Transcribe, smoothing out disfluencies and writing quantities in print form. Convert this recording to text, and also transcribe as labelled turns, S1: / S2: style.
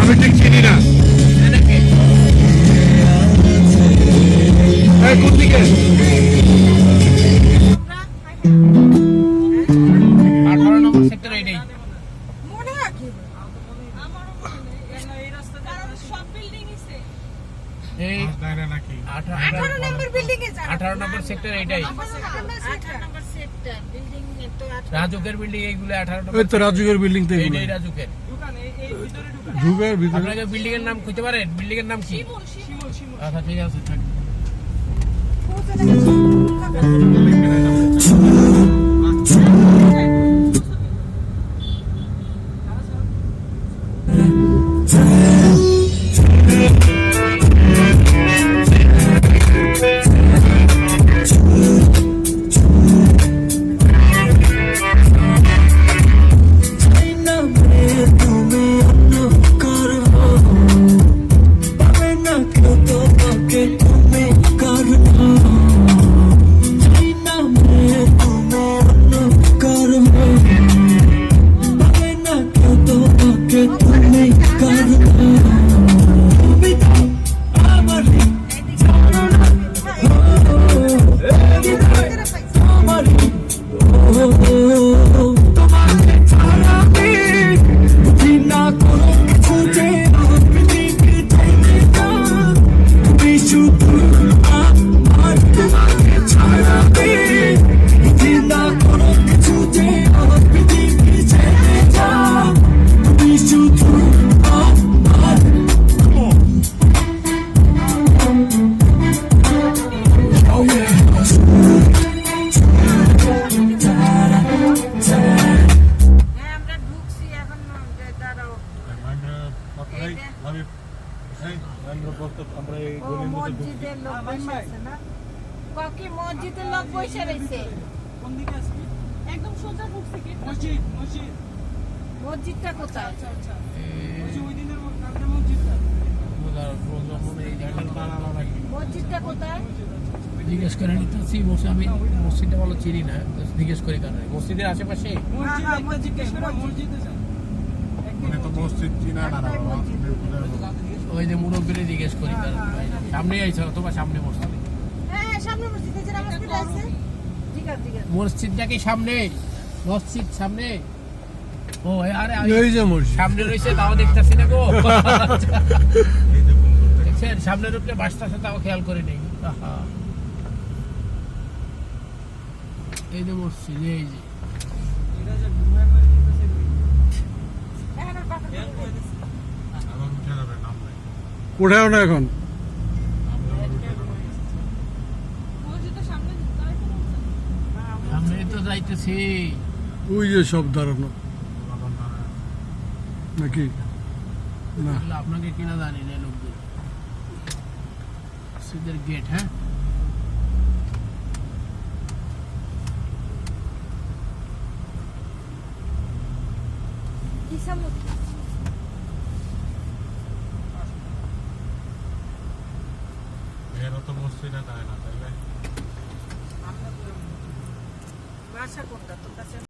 S1: আমি ঠিক চিনি না কোন দিকে
S2: 18 নম্বর সেক্টর এইটাই
S3: মনে হয় কি
S2: এই
S3: 18 নম্বর বিল্ডিং এ
S2: 18 নম্বর সেক্টর এইটাই
S3: 18 নম্বর সেক্টর বিল্ডিং এ তো
S2: রাজুকের বিল্ডিং এইগুলো 18 নম্বর
S1: ওই তো রাজুকের বিল্ডিং তো
S2: এইটাই রাজুকের
S1: ঢুকার ভিতরে
S2: আপনাকে বিল্ডিং এর নাম খুঁজতে পারেন বিল্ডিং এর নাম কি আচ্ছা ঠিক আছে থাক
S3: মসজিদের লোক বসে রয়েছে একদম সোজা ঢুকছে কি মসজিদটা কোথায় মসজিদটা কোথায়
S2: জিজ্ঞেস করে নিতেছি বসে আমি মসজিদটা ভালো চিনি না জিজ্ঞেস করি কারণ মসজিদের আশেপাশে ওই যে মুরব্বীরে জিজ্ঞেস করি কারণ সামনে আইছে অথবা সামনে মসজিদ মসজিদটা কি সামনে মসজিদ সামনে ও আরে
S1: এই যে মসজিদ
S2: সামনে রয়েছে তাও দেখতেছি না গো দেখছেন সামনের উপরে বাসটাছে তাও খেয়াল করে নেই এই যে মসজিদ এই যে
S1: কোথাও না এখন
S2: সামনে তো যাইতেছি
S1: ওই যে সব দাঁড়ানো নাকি না
S2: আপনাকে কিনা জানি না লোকগুলো মসজিদের গেট হ্যাঁ
S1: মসজিদে যায় না তাইলে
S3: বাসা কোনটা তোর কাছে